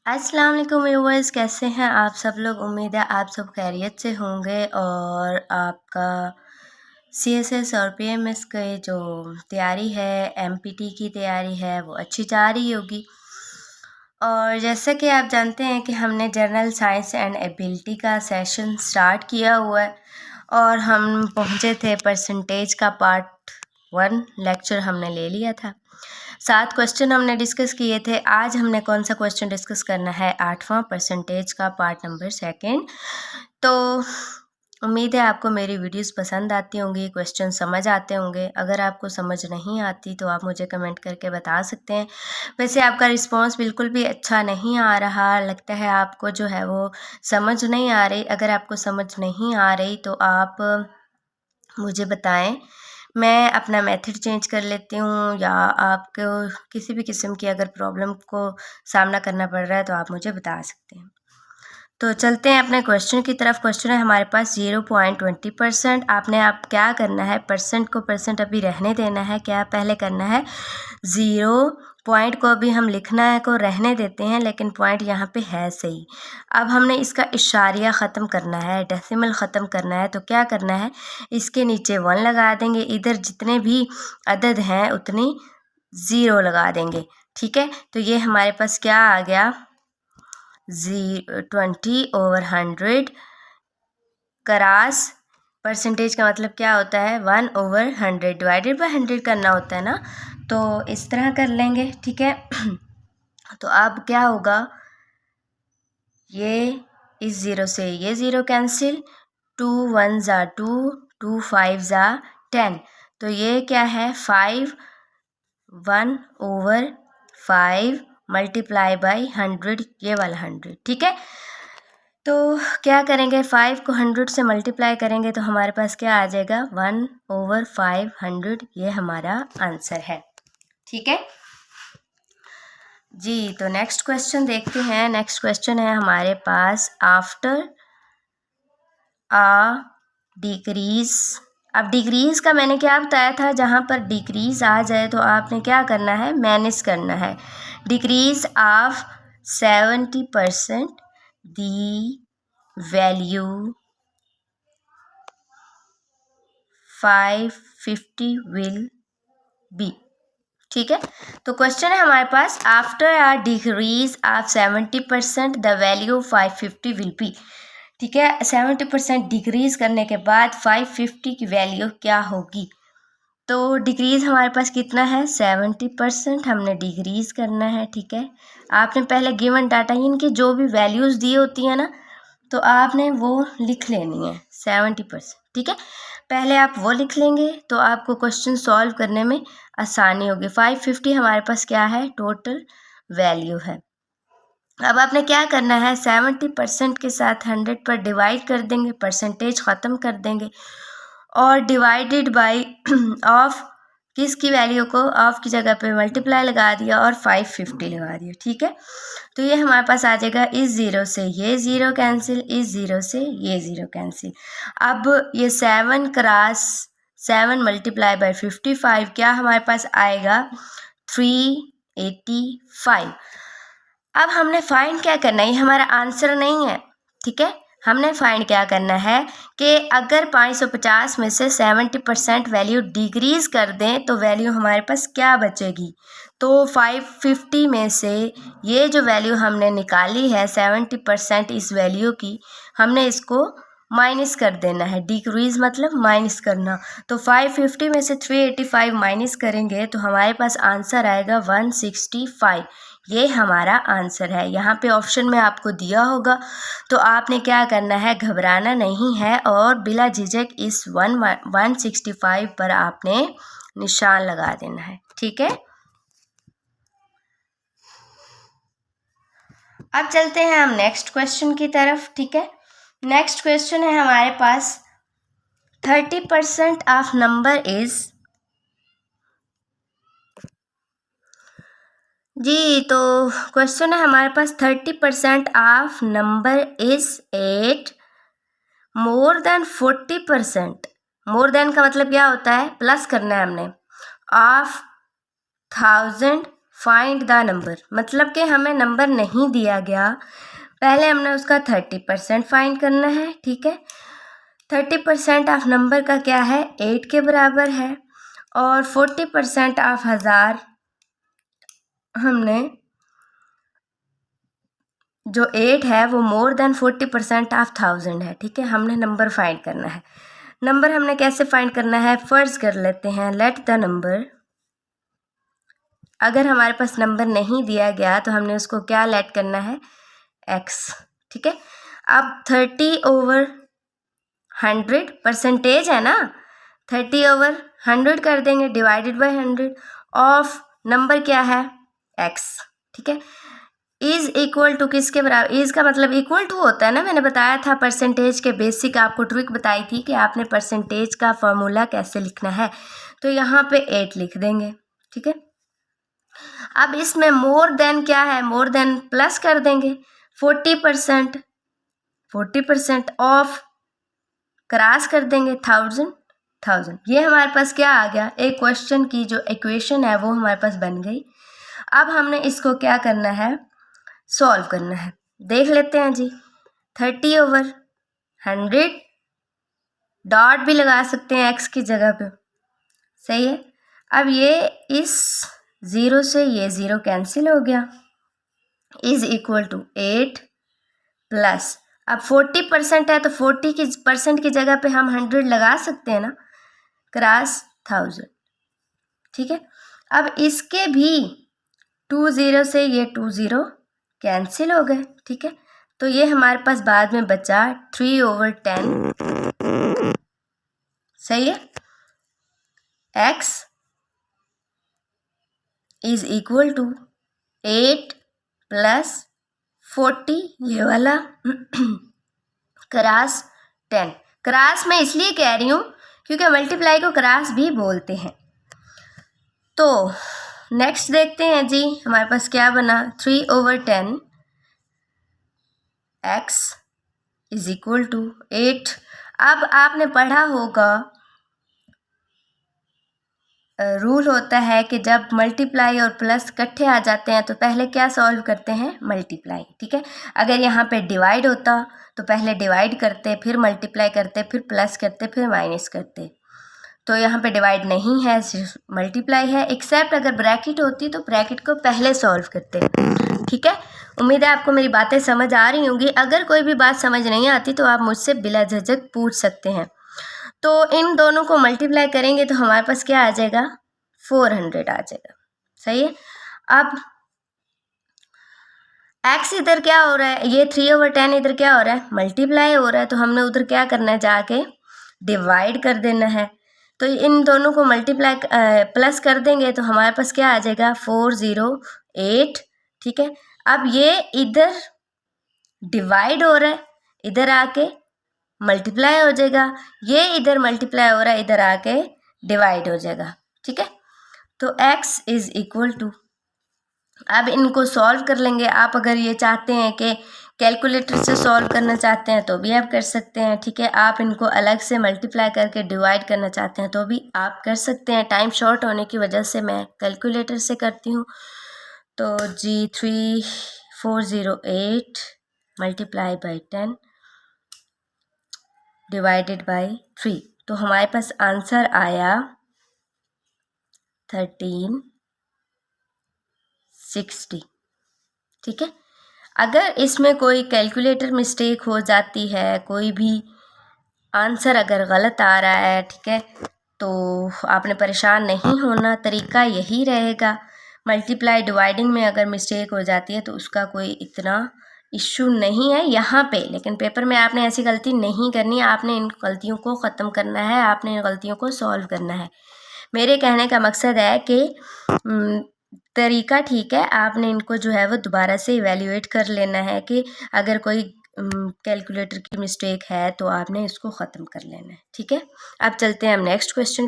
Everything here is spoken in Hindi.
अस्सलाम वालेकुम व्यूअर्स, कैसे हैं आप सब लोग। उम्मीद है आप सब खैरियत से होंगे और आपका CSS और PMS की जो तैयारी है, MPT की तैयारी है, वो अच्छी जा रही होगी। और जैसे कि आप जानते हैं कि हमने जनरल साइंस एंड एबिलिटी का सेशन स्टार्ट किया हुआ है और हम पहुंचे थे परसेंटेज का पार्ट 1 लेक्चर हमने ले लिया था। 7 क्वेश्चन हमने डिस्कस किए थे। आज हमने कौन सा क्वेश्चन डिस्कस करना है, 8वां परसेंटेज का पार्ट नंबर 2। तो उम्मीद है आपको मेरी वीडियोस पसंद आती होंगी, क्वेश्चन समझ आते होंगे। अगर आपको समझ नहीं आती तो आप मुझे कमेंट करके बता सकते हैं। वैसे आपका रिस्पांस बिल्कुल भी अच्छा नहीं आ रहा, लगता है आपको जो है वो समझ नहीं आ रही। अगर आपको समझ नहीं आ रही तो आप मुझे बताएं, मैं अपना मेथड चेंज कर लेती हूँ, या आपको किसी भी किस्म की अगर प्रॉब्लम को सामना करना पड़ रहा है तो आप मुझे बता सकते हैं। तो चलते हैं अपने क्वेश्चन की तरफ। क्वेश्चन है हमारे पास 0.20%। आपने आप क्या करना है, परसेंट को परसेंट अभी रहने देना है। क्या पहले करना है, 0 पॉइंट को अभी हम लिखना है को रहने देते हैं, लेकिन पॉइंट यहाँ पे है सही। अब हमने इसका इशारिया ख़त्म करना है, डेसिमल ख़त्म करना है। तो क्या करना है, इसके नीचे 1 लगा देंगे, इधर जितने भी अदद हैं उतनी 0 लगा देंगे। ठीक है, तो ये हमारे पास क्या आ गया, 20/100 क्रॉस परसेंटेज का मतलब क्या होता है, 1/100 डिवाइडेड बाय 100 करना होता है ना। तो इस तरह कर लेंगे। ठीक है, तो अब क्या होगा, ये इस 0 से ये 0 कैंसिल, 2 1 ज़ा 2, 2 5 ज़ा 10। तो ये क्या है, 5 1/5 मल्टीप्लाई बाई 100, ये वाला 100। ठीक है, तो क्या करेंगे, 5 को 100 से मल्टीप्लाई करेंगे तो हमारे पास क्या आ जाएगा, 1/500। ये हमारा आंसर है। ठीक है जी, तो नेक्स्ट क्वेश्चन देखते हैं। नेक्स्ट क्वेश्चन है हमारे पास, आफ्टर आ डिक्रीज। अब डिक्रीज का मैंने क्या बताया था, जहाँ पर डिक्रीज आ जाए तो आपने क्या करना है, माइनस करना है। Decrease of 70% the value 550 will be. ठीक है, तो क्वेश्चन है हमारे पास, after a decrease of 70% the value 550 will be. ठीक है, 70% डिक्रीज करने के बाद 550 की वैल्यू क्या होगी। तो डिक्रीज हमारे पास कितना है, 70% हमने डिक्रीज करना है। ठीक है, आपने पहले गिवन डाटा इनकी जो भी वैल्यूज़ दी होती है ना, तो आपने वो लिख लेनी है 70%। ठीक है, पहले आप वो लिख लेंगे तो आपको क्वेश्चन सॉल्व करने में आसानी होगी। 550 हमारे पास क्या है, टोटल वैल्यू है। अब आपने क्या करना है, 70% के साथ 100 पर डिवाइड कर देंगे, परसेंटेज ख़त्म कर देंगे और डिवाइडेड बाय ऑफ किसकी वैल्यू को, ऑफ की जगह पे मल्टीप्लाई लगा दिया और 550 लगा दिया। ठीक है, तो ये हमारे पास आ जाएगा, इस 0 से ये 0 कैंसिल, इस 0 से ये 0 कैंसिल। अब ये 7 क्रॉस 7 मल्टीप्लाई बाय 55 क्या हमारे पास आएगा, 385। अब हमने फाइंड क्या करना है, ये हमारा आंसर नहीं है। ठीक है, हमने फाइंड क्या करना है कि अगर 550 में से 70% वैल्यू डिक्रीज कर दें तो वैल्यू हमारे पास क्या बचेगी। तो 550 में से ये जो वैल्यू हमने निकाली है 70% इस वैल्यू की, हमने इसको माइनस कर देना है। डिक्रीज मतलब माइनस करना। तो 550 में से 385 माइनस करेंगे तो हमारे पास आंसर आएगा 165। ये हमारा आंसर है। यहाँ पे ऑप्शन में आपको दिया होगा, तो आपने क्या करना है, घबराना नहीं है और बिला झिझक इस 165 पर आपने निशान लगा देना है। ठीक है, अब चलते हैं हम नेक्स्ट क्वेश्चन की तरफ। ठीक है, नेक्स्ट क्वेश्चन है हमारे पास, 30% ऑफ नंबर इज। जी, तो क्वेश्चन है हमारे पास, 30% of number is 8 more than 40%। More than का मतलब क्या होता है, प्लस करना है हमने, ऑफ 1000 फाइंड द नंबर, मतलब कि हमें नंबर नहीं दिया गया, पहले हमने उसका 30% फाइंड करना है। ठीक है, 30% ऑफ नंबर का क्या है, 8 के बराबर है, और 40% ऑफ 1000 हमने जो 8 है वो मोर देन 40% ऑफ 1000 है। ठीक है, हमने नंबर फाइंड करना है। नंबर हमने कैसे फाइंड करना है, फर्ज कर लेते हैं लेट द नंबर, अगर हमारे पास नंबर नहीं दिया गया तो हमने उसको क्या लेट करना है, x। ठीक है, अब 30/100 परसेंटेज है ना, 30/100 कर देंगे डिवाइडेड बाय 100 ऑफ नंबर क्या है, x। ठीक है, इज इक्वल टू किसके बराबर, इज का मतलब इक्वल टू होता है ना, मैंने बताया था परसेंटेज के बेसिक, आपको ट्रिक बताई थी कि आपने परसेंटेज का फॉर्मूला कैसे लिखना है। तो यहाँ पे 8 लिख देंगे। ठीक है, अब इसमें मोर देन क्या है, मोर देन प्लस कर देंगे 40%, 40% ऑफ क्रॉस कर देंगे 1000। ये हमारे पास क्या आ गया, एक क्वेश्चन की जो इक्वेशन है वो हमारे पास बन गई। अब हमने इसको क्या करना है, सॉल्व करना है। देख लेते हैं जी, 30/100 डॉट भी लगा सकते हैं x की जगह पे, सही है। अब ये इस 0 से ये 0 कैंसिल हो गया, इज इक्वल टू 8 प्लस, अब 40% है तो 40% की जगह पे हम 100 लगा सकते हैं ना, क्रॉस 1000। ठीक है, अब इसके भी 20 से ये 20 कैंसिल हो गए। ठीक है, तो ये हमारे पास बाद में बचा 3/10, सही है। x is equal to 8 plus 40, ये वाला क्रॉस 10। क्रॉस मैं इसलिए कह रही हूँ क्योंकि मल्टीप्लाई को क्रॉस भी बोलते हैं। तो नेक्स्ट देखते हैं जी, हमारे पास क्या बना, 3/10 x इज इक्वल टू 8। अब आपने पढ़ा होगा, रूल होता है कि जब मल्टीप्लाई और प्लस इकट्ठे आ जाते हैं तो पहले क्या सॉल्व करते हैं, मल्टीप्लाई। ठीक है, अगर यहाँ पे डिवाइड होता तो पहले डिवाइड करते, फिर मल्टीप्लाई करते, फिर प्लस करते, फिर माइनस करते। तो यहाँ पे डिवाइड नहीं है, सिर्फ मल्टीप्लाई है, एक्सेप्ट अगर ब्रैकेट होती तो ब्रैकेट को पहले सॉल्व करते। ठीक है, उम्मीद है आपको मेरी बातें समझ आ रही होंगी। अगर कोई भी बात समझ नहीं आती तो आप मुझसे बिला झिझक पूछ सकते हैं। तो इन दोनों को मल्टीप्लाई करेंगे तो हमारे पास क्या आ जाएगा, 400 आ जाएगा, सही है। अब x इधर क्या हो रहा है, ये 3/10 इधर क्या हो रहा है, मल्टीप्लाई हो रहा है, तो हमने उधर क्या करना है, जाके डिवाइड कर देना है। तो इन दोनों को मल्टीप्लाई प्लस कर देंगे तो हमारे पास क्या आ जाएगा, 408। ठीक है, अब ये इधर डिवाइड हो रहा है, इधर आके मल्टीप्लाई हो जाएगा, ये इधर मल्टीप्लाई हो रहा है, इधर आके डिवाइड हो जाएगा। ठीक है, तो x इज इक्वल टू, अब इनको सॉल्व कर लेंगे। आप अगर ये चाहते हैं कि कैलकुलेटर से सॉल्व करना चाहते हैं तो भी आप कर सकते हैं। ठीक है, आप इनको अलग से मल्टीप्लाई करके डिवाइड करना चाहते हैं तो भी आप कर सकते हैं। टाइम शॉर्ट होने की वजह से मैं कैलकुलेटर से करती हूँ। तो जी 3408 मल्टीप्लाई बाई 10 डिवाइडेड बाई 3, तो हमारे पास आंसर आया 1360। ठीक है, अगर इसमें कोई कैलकुलेटर मिस्टेक हो जाती है, कोई भी आंसर अगर गलत आ रहा है, ठीक है, तो आपने परेशान नहीं होना, तरीका यही रहेगा। मल्टीप्लाई डिवाइडिंग में अगर मिस्टेक हो जाती है तो उसका कोई इतना इश्यू नहीं है यहाँ पे, लेकिन पेपर में आपने ऐसी गलती नहीं करनी, आपने इन गलतियों को ख़त्म करना है, आपने इन गलतियों को सॉल्व करना है। मेरे कहने का मकसद है कि तरीका ठीक है, आपने इनको जो है वो दोबारा से इवैल्यूएट कर लेना है कि अगर कोई कैलकुलेटर की मिस्टेक है तो आपने इसको ख़त्म कर लेना है। ठीक है, अब चलते हैं हम नेक्स्ट क्वेश्चन